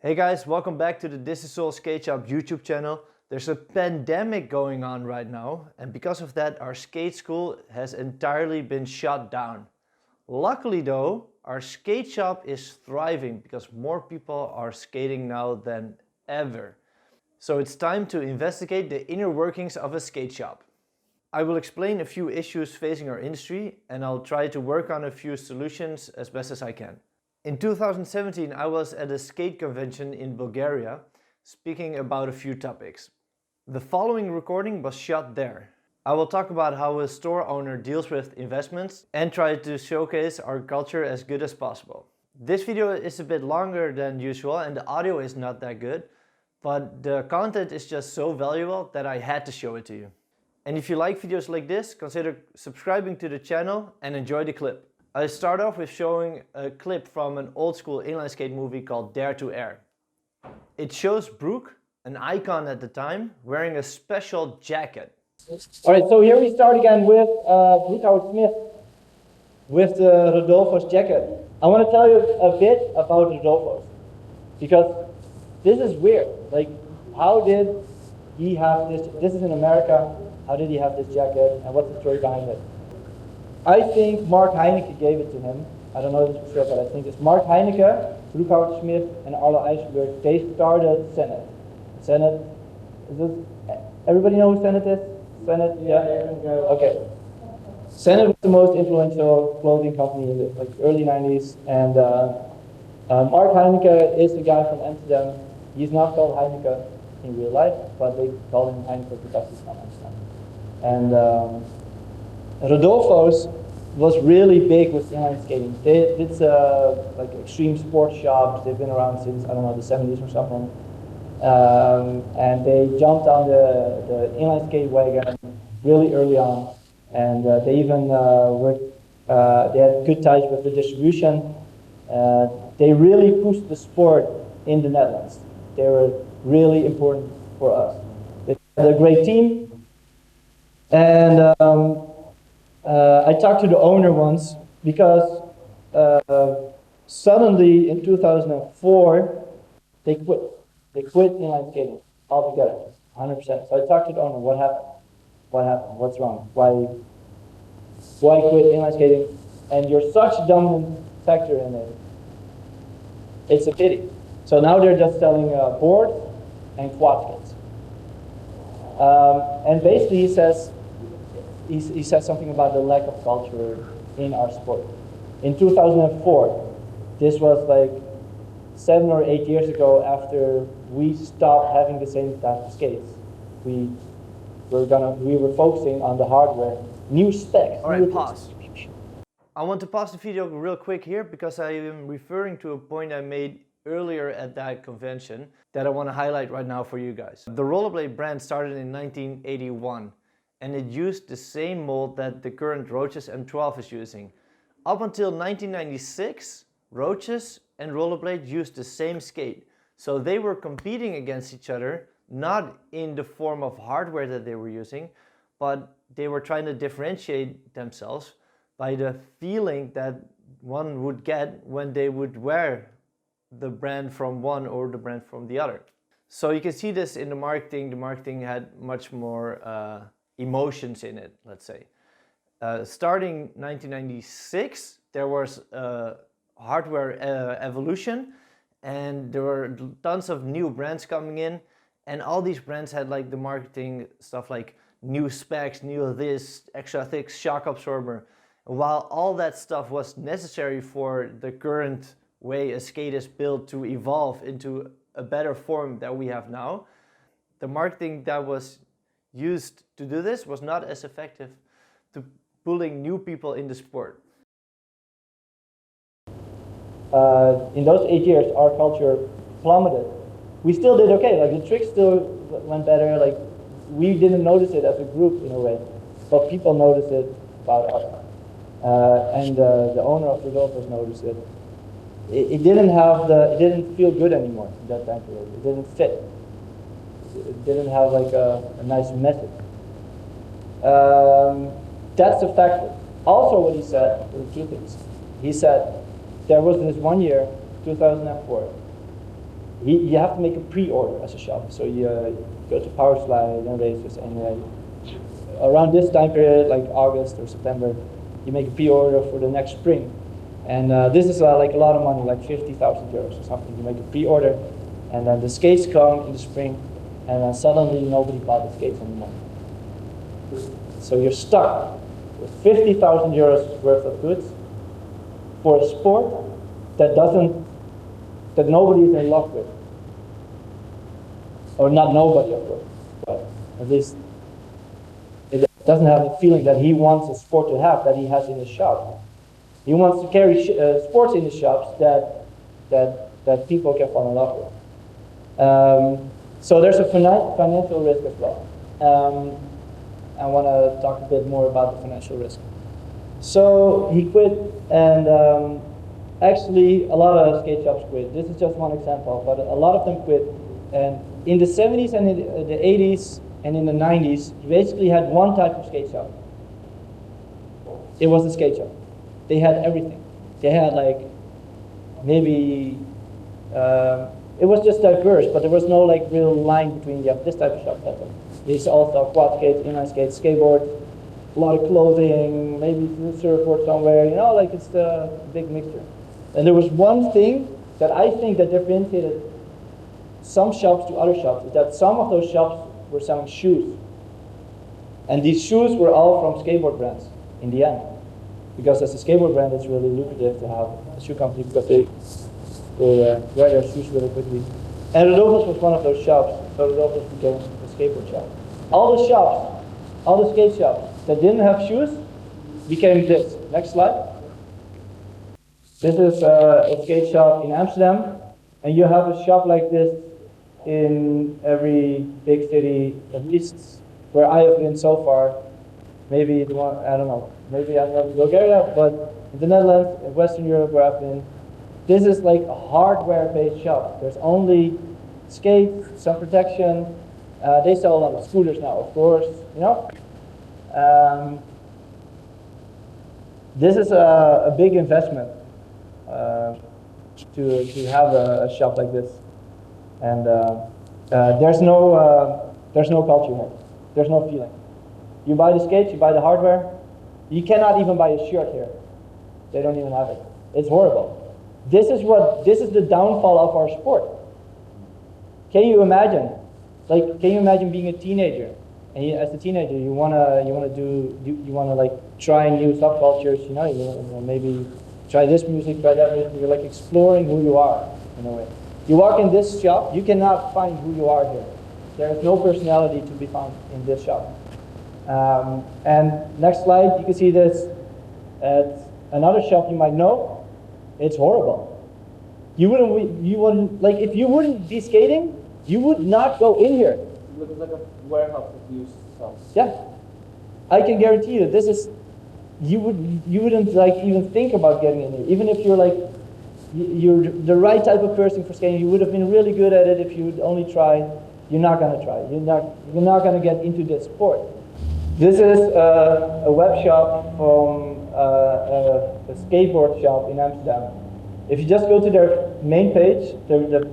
Hey guys, welcome back to the This Is All Skate Shop YouTube channel. There's a pandemic going on right now, and because of that our skate school has entirely been shut down. Luckily though, our skate shop is thriving because more people are skating now than ever. So it's time to investigate the inner workings of a skate shop. I will explain a few issues facing our industry and I'll try to work on a few solutions as best as I can. In 2017, I was at a skate convention in Bulgaria, speaking about a few topics. The following recording was shot there. I will talk about how a store owner deals with investments and try to showcase our culture as good as possible. This video is a bit longer than usual and the audio is not that good, but the content is just so valuable that I had to show it to you. And if you like videos like this, consider subscribing to the channel and enjoy the clip. I start off with showing a clip from an old school inline skate movie called Dare to Air. It shows Brooke, an icon at the time, wearing a special jacket. Alright, so here we start again with Brooke Smith with the Rodolfo's jacket. I want to tell you a bit about Rodolfo's because this is weird. Like, how did he have this? This is in America. How did he have this jacket and what's the story behind it? I think Mark Heineke gave it to him. I don't know this for sure, but I think it's Mark Heineke, Brooke Smith, and Arlo Eisenberg. They started Senate. Senate, is this, everybody know who Senate is? Senate, yeah? Okay. Senate was the most influential clothing company in the early 90s, and Mark Heineke is a guy from Amsterdam. He's not called Heineke in real life, but they call him Heineke because he's from Amsterdam. And Rodolfo's was really big with inline skating. It's like extreme sports shops. They've been around since, I don't know, the 70s or something. And they jumped on the inline skate wagon really early on. And they even they had good ties with the distribution. They really pushed the sport in the Netherlands. They were really important for us. They had a great team. And I talked to the owner once because suddenly in 2004 they quit. They quit inline skating altogether, 100%. So I talked to the owner. What happened? What happened? What's wrong? Why quit inline skating? And you're such a dominant factor in it. It's a pity. So now they're just selling boards and quad skates. And basically he says something about the lack of culture in our sport. In 2004, this was like 7 or 8 years ago after we stopped having the same type of skates. We were focusing on the hardware, new specs. All right, pause. I want to pause the video real quick here because I am referring to a point I made earlier at that convention that I want to highlight right now for you guys. The rollerblade brand started in 1981. And it used the same mold that the current Roaches M12 is using. Up until 1996, Roaches and Rollerblade used the same skate. So they were competing against each other, not in the form of hardware that they were using, but they were trying to differentiate themselves by the feeling that one would get when they would wear the brand from one or the brand from the other. So you can see this in the marketing. The marketing had much more emotions in it, let's say. Starting 1996, there was hardware evolution and there were tons of new brands coming in, and all these brands had like the marketing stuff like new specs, new this, extra thick shock absorber. While all that stuff was necessary for the current way a skate is built to evolve into a better form that we have now, the marketing that was used to do this was not as effective to pulling new people in the sport. In those 8 years, our culture plummeted. We still did okay, like the tricks still went better, like we didn't notice it as a group in a way, but people noticed it about us. And the owner of Rodolfo's noticed it. It didn't feel good anymore in that time period. It didn't fit. It didn't have like a nice message. That's a factor. Also what he said, there were two things. He said there was this one year, 2004, you have to make a pre-order as a shop. So you go to Powerslide and Races, and around this time period, like August or September, you make a pre-order for the next spring. And this is like a lot of money, like 50,000 euros or something. You make a pre-order, and then the skates come in the spring, and then suddenly nobody bought the skates anymore. So you're stuck with 50,000 euros worth of goods for a sport that nobody is in love with. Or not nobody, of course, but at least it doesn't have the feeling that he wants a sport to have that he has in his shop. He wants to carry sports in his shops that people can fall in love with. So there's a financial risk as well. I want to talk a bit more about the financial risk. So he quit, and actually a lot of skate shops quit. This is just one example, but a lot of them quit. And in the 70s and in the 80s and in the 90s, you basically had one type of skate shop. It was a skate shop. They had everything. They had like maybe it was just diverse, but there was no like real line between this type of shop, that one. These all sell quad skates, inline skates, skateboard, a lot of clothing, maybe a surfboard somewhere. You know, like it's a big mixture. And there was one thing that I think that differentiated some shops to other shops, is that some of those shops were selling shoes. And these shoes were all from skateboard brands in the end. Because as a skateboard brand, it's really lucrative to have a shoe company because they wear their shoes really quickly. And Rodolfo's was one of those shops, so Rodolfo's became a skateboard shop. All the shops, all the skate shops that didn't have shoes became this. Next slide. This is a skate shop in Amsterdam, and you have a shop like this in every big city, at least where I have been so far. Maybe the one, I don't know, maybe I'm not in Bulgaria, but in the Netherlands, in Western Europe where I've been, this is like a hardware-based shop. There's only skates, some protection. They sell a lot of scooters now, of course, you know. This is a big investment to have a shop like this, and there's no culture here. There's no feeling. You buy the skates, you buy the hardware. You cannot even buy a shirt here. They don't even have it. It's horrible. This is the downfall of our sport. Can you imagine? Like, can you imagine being a teenager? And as a teenager, you wanna like try new subcultures. You know, maybe try this music, try that music. You're like exploring who you are in a way. You walk in this shop, you cannot find who you are here. There is no personality to be found in this shop. And next slide, you can see this at another shop you might know. It's horrible. You wouldn't like, if you wouldn't be skating, you would not go in here. It looks like a warehouse of used stuff. Yeah, I can guarantee you this is. You wouldn't like even think about getting in here, even if you're like you're the right type of person for skating. You would have been really good at it if you would only try. You're not gonna try. You're not gonna get into this sport. This is a web shop from a skateboard shop in Amsterdam. If you just go to their main page, the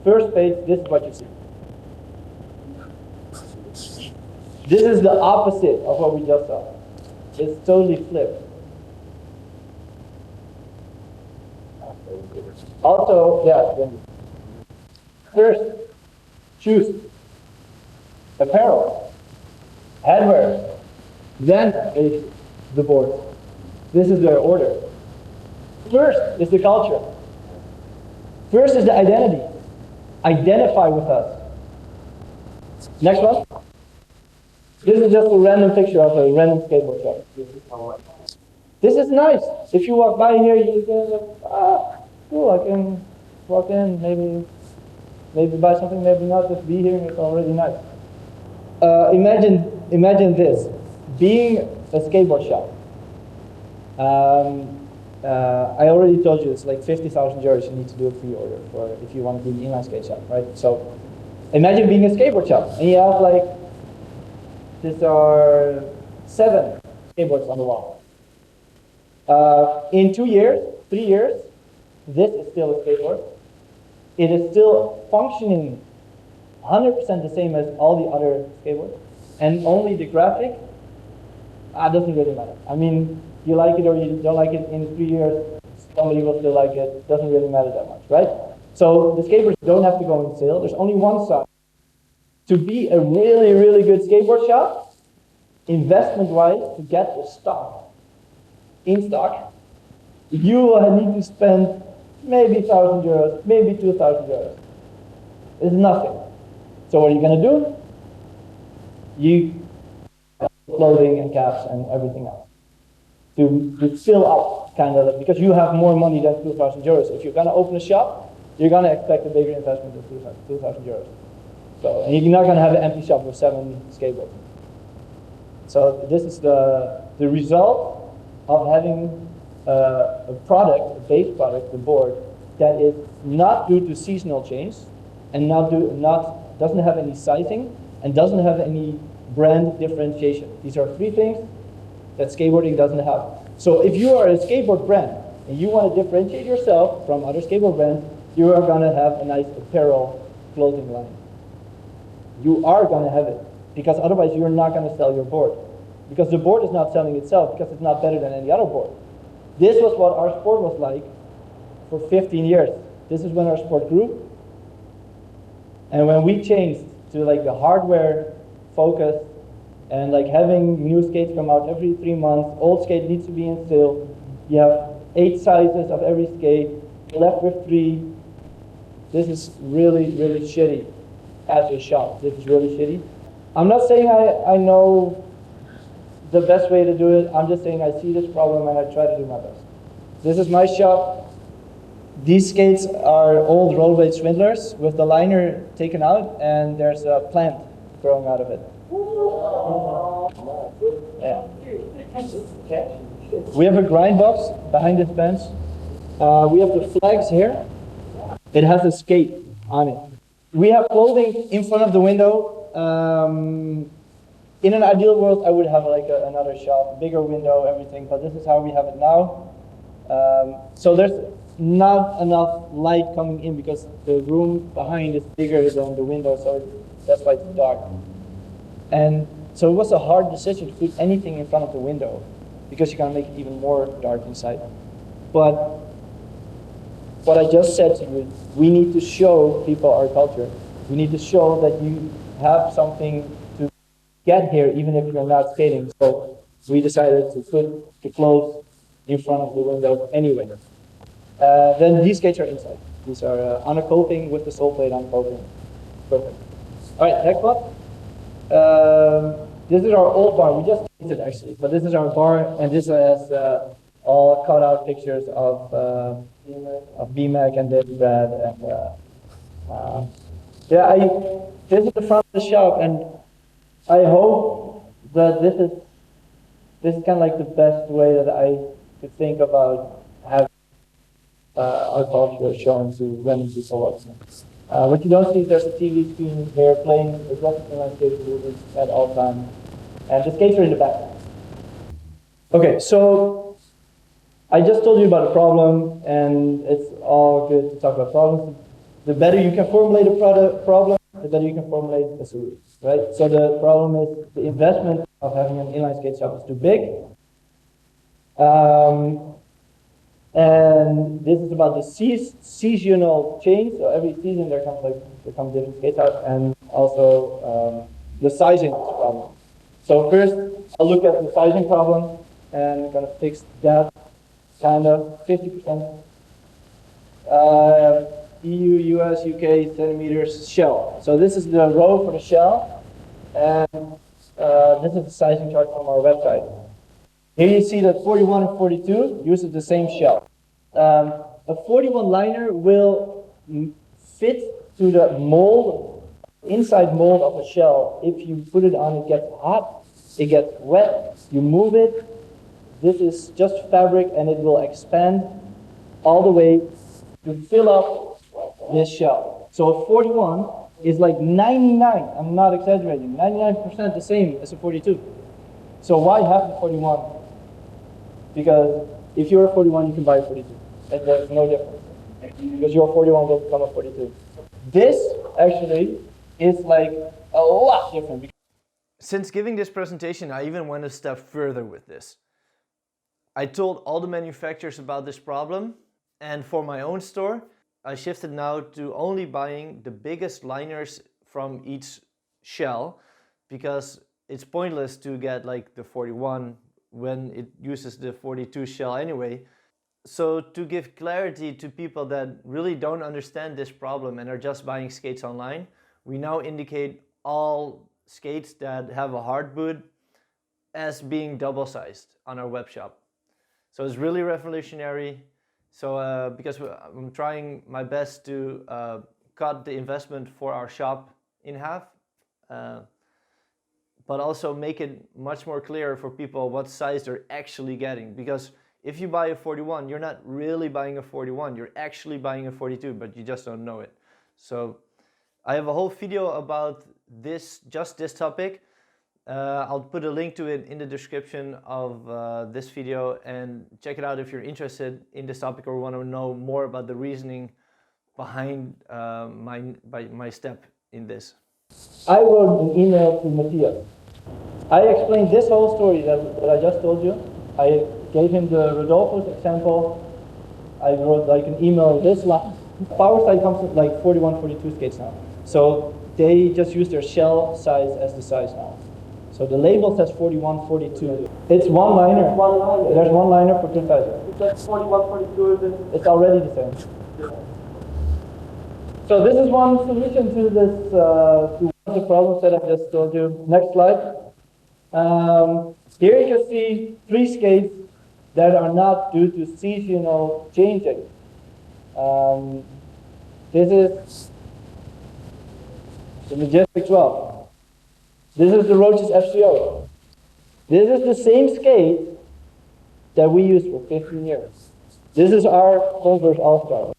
first page, this is what you see. This is the opposite of what we just saw. It's totally flipped. Also, yeah, first, shoes, apparel, headwear, then is the board. This is their order. First is the culture. First is the identity. Identify with us. Next one. This is just a random picture of a random skateboard shop. This is nice. If you walk by here, you can like, cool, I can walk in, maybe buy something, maybe not, just be here, it's already nice. Imagine this, being a skateboard shop. I already told you it's like 50,000 euros you need to do a pre-order for if you want to be an inline skate shop, right? So imagine being a skateboard shop and you have like, these are 7 skateboards on the wall. In 2 years, 3 years, this is still a skateboard. it is still functioning 100% the same as all the other skateboards, and only the graphic doesn't really matter. I mean, you like it or you don't like it, in 3 years, somebody will still like it. Doesn't really matter that much, right? So the skateboards don't have to go on sale. There's only one side. To be a really, really good skateboard shop, investment-wise, to get the stock in stock, you need to spend maybe 1,000 euros, maybe 2,000 euros. It's nothing. So what are you going to do? You clothing and caps and everything else to fill up, kind of, because you have more money than 2,000 euros. If you're going to open a shop, you're going to expect a bigger investment than 2,000 euros. So, and you're not going to have an empty shop with 7 skateboards. So this is the result of having a product, a base product, the board, that is not due to seasonal change and doesn't have any sizing and doesn't have any brand differentiation. These are 3 things that skateboarding doesn't have. So if you are a skateboard brand and you want to differentiate yourself from other skateboard brands, you are going to have a nice apparel clothing line. You are going to have it, because otherwise you're not going to sell your board. Because the board is not selling itself, because it's not better than any other board. This was what our sport was like for 15 years. This is when our sport grew. And when we changed to like the hardware focus and like having new skates come out every 3 months, old skate needs to be in sale. You have 8 sizes of every skate, you're left with 3. This is really, really shitty as a shop. This is really shitty. I'm not saying I know the best way to do it. I'm just saying I see this problem and I try to do my best. This is my shop. These skates are old rollerblade swindlers with the liner taken out, and there's a plant growing out of it. Yeah. We have a grind box behind this bench. We have the flags here. It has a skate on it. We have clothing in front of the window. In an ideal world, I would have like another shop, bigger window, everything, but this is how we have it now. So there's not enough light coming in because the room behind is bigger than the window, so that's why it's dark. And so it was a hard decision to put anything in front of the window because you're going to make it even more dark inside. But what I just said to you, we need to show people our culture. We need to show that you have something to get here even if you're not skating. So we decided to put the clothes in front of the window anyway. Then these skates are inside. These are on a coping with the sole plate on coping. Perfect. All right, next one. This is our old bar. We just changed it actually, but this is our bar, and this has all cut out pictures of BMAC and David Brad, and this is the front of the shop, and I hope that this is kind of like the best way that I could think about having our culture shown to random people. What you don't see is there's a TV screen here playing aggressive inline skating movements at all times, and the skates are in the back. Okay, so I just told you about a problem, and it's all good to talk about problems. The better you can formulate a problem, the better you can formulate a solution, right? So the problem is the investment of having an inline skate shop is too big. And this is about the seasonal change. So every season there comes different skates out, and also the sizing problem. So first, I'll look at the sizing problem, and I'm gonna fix that kind of 50%. EU, US, UK, centimeters shell. So this is the row for the shell, and this is the sizing chart from our website. Here you see that 41 and 42 uses the same shell. A 41 liner will fit to the mold, inside mold of a shell. If you put it on, it gets hot, it gets wet, you move it. This is just fabric, and it will expand all the way to fill up this shell. So a 41 is like 99, I'm not exaggerating, 99% the same as a 42. So why have the 41? Because if you're a 41, you can buy a 42. And there's no difference. because your 41 will become a 42. This actually is like a lot different. Since giving this presentation, I even went a step further with this. I told all the manufacturers about this problem, and for my own store, I shifted now to only buying the biggest liners from each shell, because it's pointless to get like the 41 when it uses the 42 shell anyway. So to give clarity to people that really don't understand this problem and are just buying skates online, we now indicate all skates that have a hard boot as being double-sized on our web shop. So it's really revolutionary. So because I'm trying my best to cut the investment for our shop in half, but also make it much more clear for people what size they're actually getting. Because if you buy a 41, you're not really buying a 41, you're actually buying a 42, but you just don't know it. So I have a whole video about this, just this topic. I'll put a link to it in the description of this video, and check it out if you're interested in this topic or want to know more about the reasoning behind my step in this. I wrote an email to Matthias. I explained this whole story that I just told you. I gave him the Rodolfo's example. I wrote like an email this long. Powerslide comes with like 41, 42 skates now. So they just use their shell size as the size now. So the label says 41, 42. It's one liner. There's one liner for two sizes. If that's 41, 42, then It's already the same. So this is one solution to this, to one of the problems that I just told you. Next slide. Here you can see three skates that are not due to seasonal changing. This is the Majestic 12. This is the Roaches FCO. This is the same skate that we used for 15 years. This is our Converse All-Star.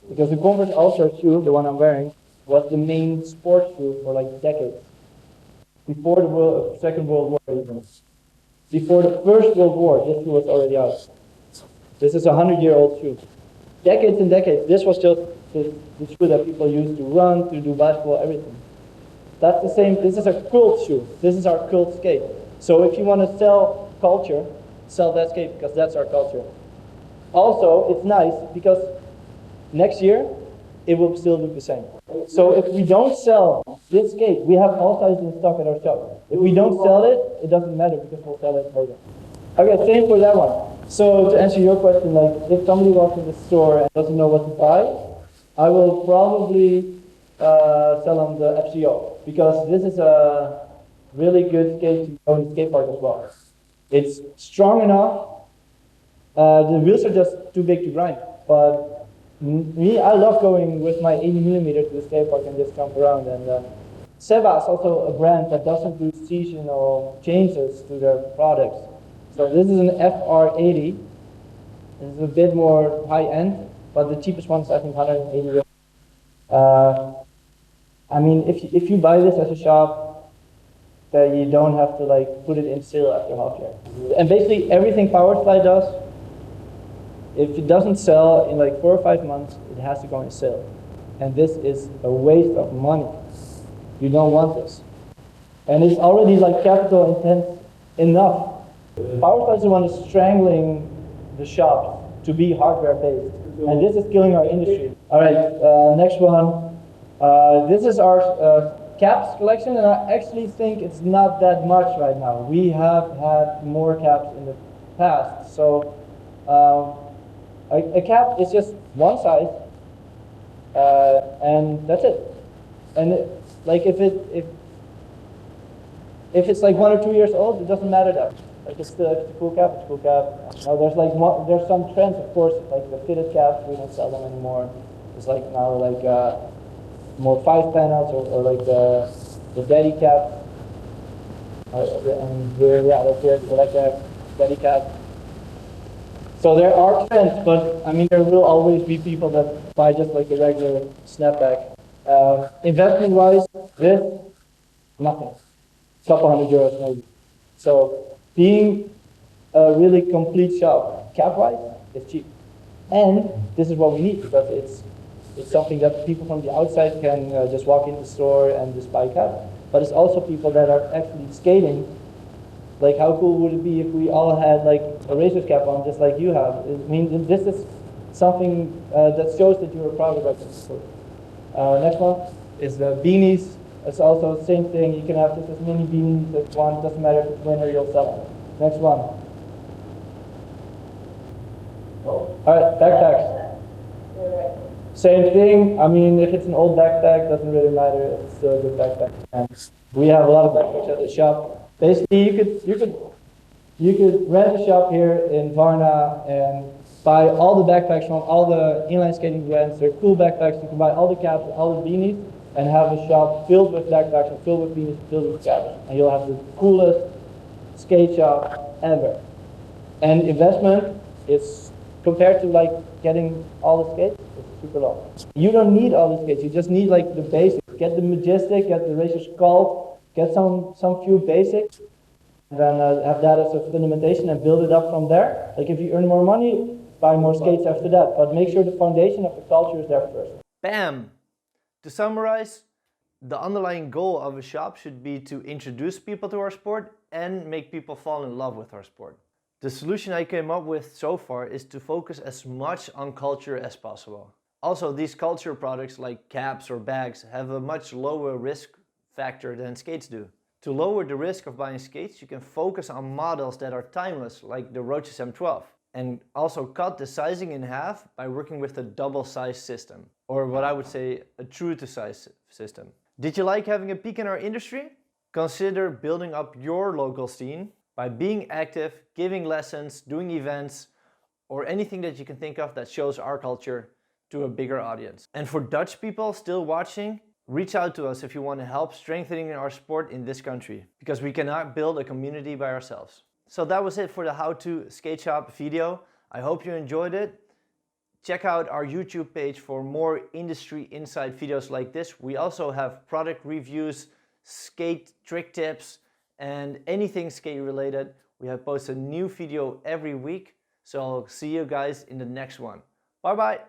Because the Converse All-Star shoe, the one I'm wearing, was the main sports shoe for like decades. Before the Second World War even. Before the First World War, this shoe was already out. This is a 100-year-old shoe. Decades and decades, this was just the shoe that people used to run, to do basketball, everything. That's the same, this is a cult shoe. This is our cult skate. So if you want to sell culture, sell that skate because that's our culture. Also, it's nice because next year, it will still look the same. So if we don't sell this skate, we have all sizes in stock at our shop. If we don't sell it, it doesn't matter because we'll sell it later. Okay, same for that one. So to answer your question, like if somebody walks in the store and doesn't know what to buy, I will probably sell them the FCO because this is a really good skate to go in the skate park as well. It's strong enough. The wheels are just too big to grind, but me, I love going with my 80mm to the skate park and just jump around. And Seva is also a brand that doesn't do seasonal changes to their products. So this is an FR80. This is a bit more high end, but the cheapest one is I think 180. I mean, if you buy this as a shop, then you don't have to like put it in sale after half year. And basically everything Powerslide does, if it doesn't sell in like 4 or 5 months, it has to go on sale. And this is a waste of money. You don't want this. And it's already like capital intense enough. Powerslide is the one that's strangling the shops to be hardware based. And this is killing our industry. All right, next one. This is our caps collection, and I actually think it's not that much right now. We have had more caps in the past. So a cap is just one size, and that's it. And like if it's like 1 or 2 years old, it doesn't matter that. Like if it's a cool cap, it's a cool cap. Now there's some trends, of course, like the fitted caps. We don't sell them anymore. It's like now like more 5 panels or like the daddy cap. And here, yeah, that's it. So like a daddy cap. So there are trends, but I mean there will always be people that buy just like a regular snapback. Investment-wise, this, nothing. Couple €100 maybe. So being a really complete shop, cap-wise, is cheap. And this is what we need, because it's something that people from the outside can just walk into the store and just buy cap. But it's also people that are actually skating. Like, how cool would it be if we all had like a racer's cap on, just like you have? I mean, this is something that shows that you are proud about this. Next one is the beanies. It's also the same thing. You can have just as many beanies as one. Doesn't matter if it's winter, you'll sell it. Next one. All right, backpacks. Same thing. I mean, if it's an old backpack, doesn't really matter. It's still a good backpack. And we have a lot of backpacks at the shop. Basically, you could rent a shop here in Varna and buy all the backpacks from all the inline skating brands. They're cool backpacks. You can buy all the caps, all the beanies, and have a shop filled with backpacks and filled with beanies, filled with caps. And you'll have the coolest skate shop ever. And investment is, compared to like getting all the skates, it's super low. You don't need all the skates. You just need like the basics. Get the Majestic, get the Racer Sculpt, get some few basics, and then have that as a fundamentation and build it up from there. Like, if you earn more money, buy more skates after that. But make sure the foundation of the culture is there first. Bam! To summarize, the underlying goal of a shop should be to introduce people to our sport and make people fall in love with our sport. The solution I came up with so far is to focus as much on culture as possible. Also, these culture products like caps or bags have a much lower risk factor than skates do. To lower the risk of buying skates, you can focus on models that are timeless, like the Roaches M12, and also cut the sizing in half by working with a double size system, or what I would say a true to size system. Did you like having a peek in our industry? Consider building up your local scene by being active, giving lessons, doing events, or anything that you can think of that shows our culture to a bigger audience. And for Dutch people still watching, reach out to us if you want to help strengthening our sport in this country, because we cannot build a community by ourselves. So that was it for the How to Skate Shop video. I hope you enjoyed it. Check out our YouTube page for more industry insight videos like this. We also have product reviews, skate trick tips, and anything skate related. We have posted a new video every week. So I'll see you guys in the next one. Bye bye.